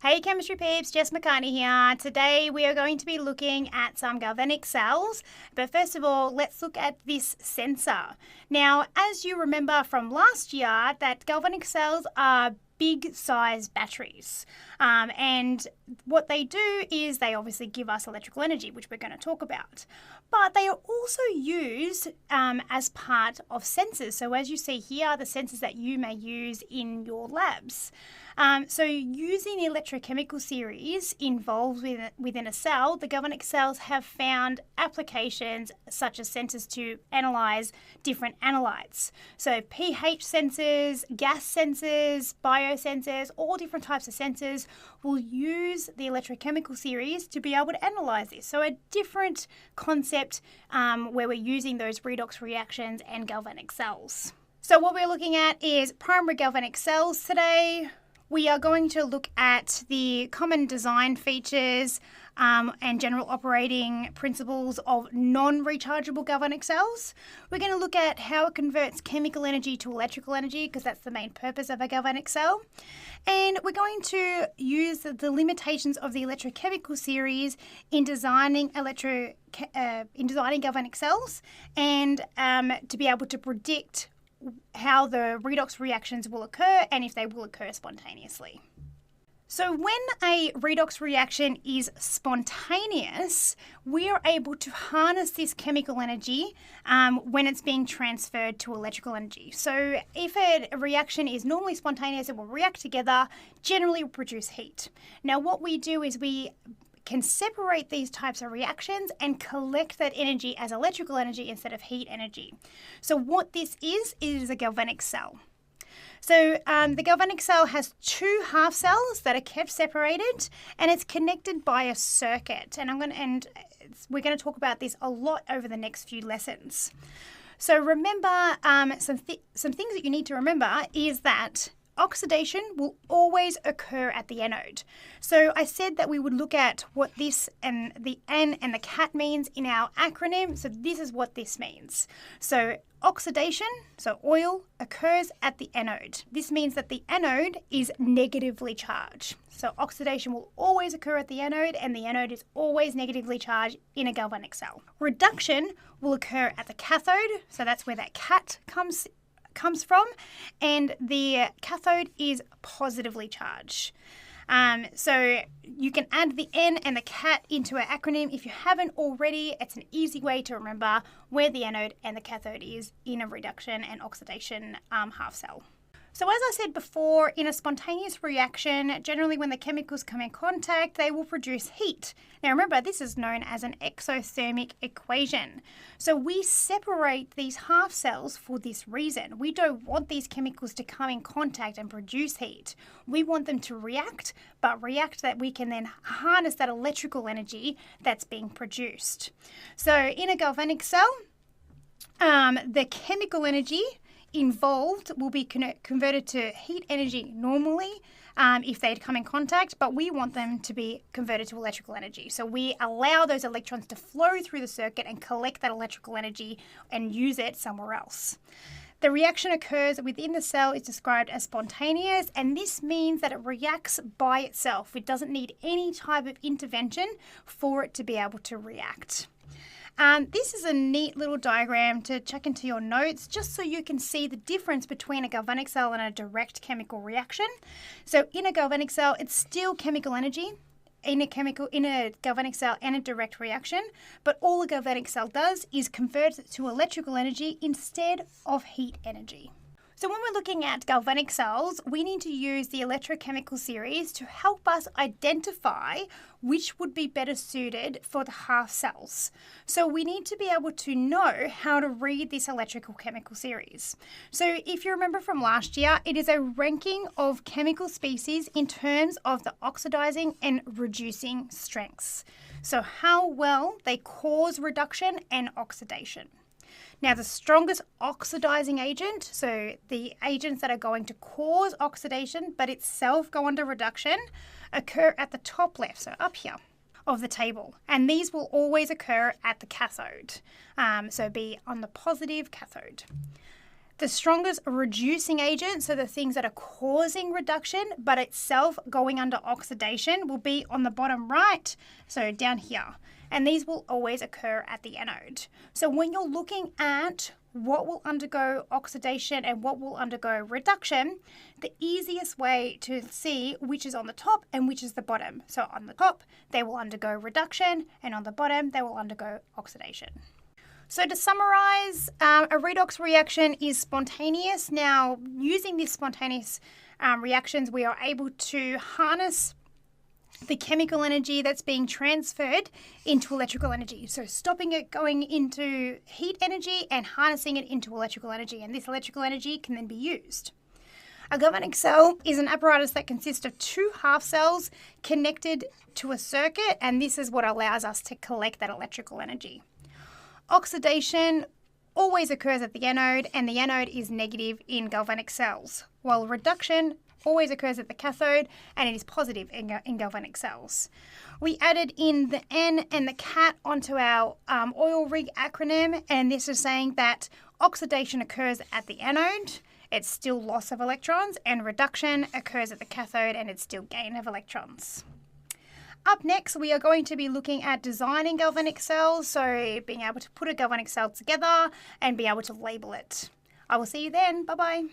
Hey chemistry peeps, Jess McCartney here. Today we are going to be looking at some galvanic cells, but first of all let's look at this sensor. Now as you remember from last year that galvanic cells are big size batteries and what they do is they obviously give us electrical energy, which we're going to talk about, but they are also used as part of sensors. So as you see here, the sensors that you may use in your labs. So using the electrochemical series involved within a cell, the galvanic cells have found applications such as sensors to analyze different analytes. So pH sensors, gas sensors, biosensors, all different types of sensors will use the electrochemical series to be able to analyze this. So a different concept where we're using those redox reactions and galvanic cells. So what we're looking at is primary galvanic cells today. We are going to look at the common design features and general operating principles of non-rechargeable galvanic cells. We're going to look at how it converts chemical energy to electrical energy, because that's the main purpose of a galvanic cell. And we're going to use the limitations of the electrochemical series in designing galvanic cells and to be able to predict how the redox reactions will occur and if they will occur spontaneously. So when a redox reaction is spontaneous, we are able to harness this chemical energy when it's being transferred to electrical energy. So if a reaction is normally spontaneous, it will react together, generally will produce heat. Now what we do is we can separate these types of reactions and collect that energy as electrical energy instead of heat energy. So what this is a galvanic cell. So the galvanic cell has two half cells that are kept separated, and it's connected by a circuit. And we're going to talk about this a lot over the next few lessons. So remember, some things that you need to remember is that oxidation will always occur at the anode. So I said that we would look at what this and the N and the cat means in our acronym. So this is what this means. So oxidation, so oil, occurs at the anode. This means that the anode is negatively charged. So oxidation will always occur at the anode, and the anode is always negatively charged in a galvanic cell. Reduction will occur at the cathode, so that's where that cat comes from, and the cathode is positively charged. So you can add the N and the cat into our acronym. If you haven't already, it's an easy way to remember where the anode and the cathode is in a reduction and oxidation half cell. So as I said before, in a spontaneous reaction, generally when the chemicals come in contact, they will produce heat. Now remember, this is known as an exothermic equation. So we separate these half cells for this reason. We don't want these chemicals to come in contact and produce heat. We want them to react, but react that we can then harness that electrical energy that's being produced. So in a galvanic cell, the chemical energy involved will be converted to heat energy normally if they'd come in contact, but we want them to be converted to electrical energy. So we allow those electrons to flow through the circuit and collect that electrical energy and use it somewhere else. The reaction occurs within the cell, is described as spontaneous, and this means that it reacts by itself. It doesn't need any type of intervention for it to be able to react. This is a neat little diagram to check into your notes just so you can see the difference between a galvanic cell and a direct chemical reaction. So in a galvanic cell, it's still chemical energy in a galvanic cell and a direct reaction, but all a galvanic cell does is convert it to electrical energy instead of heat energy. So when we're looking at galvanic cells, we need to use the electrochemical series to help us identify which would be better suited for the half cells. So we need to be able to know how to read this electrical chemical series. So if you remember from last year, it is a ranking of chemical species in terms of the oxidizing and reducing strengths. So how well they cause reduction and oxidation. Now, the strongest oxidizing agent, so the agents that are going to cause oxidation but itself go under reduction, occur at the top left, so up here of the table. And these will always occur at the cathode, so be on the positive cathode. The strongest reducing agent, so the things that are causing reduction but itself going under oxidation, will be on the bottom right, so down here. And these will always occur at the anode. So when you're looking at what will undergo oxidation and what will undergo reduction, the easiest way to see which is on the top and which is the bottom. So on the top, they will undergo reduction, and on the bottom, they will undergo oxidation. So to summarize, a redox reaction is spontaneous. Now, using these spontaneous reactions, we are able to harness the chemical energy that's being transferred into electrical energy. So stopping it going into heat energy and harnessing it into electrical energy. And this electrical energy can then be used. A galvanic cell is an apparatus that consists of two half cells connected to a circuit, and this is what allows us to collect that electrical energy. Oxidation always occurs at the anode, and the anode is negative in galvanic cells, while reduction always occurs at the cathode, and it is positive in galvanic cells. We added in the N and the CAT onto our oil rig acronym, and this is saying that oxidation occurs at the anode, it's still loss of electrons, and reduction occurs at the cathode, and it's still gain of electrons. Up next, we are going to be looking at designing galvanic cells, so being able to put a galvanic cell together and be able to label it. I will see you then. Bye-bye.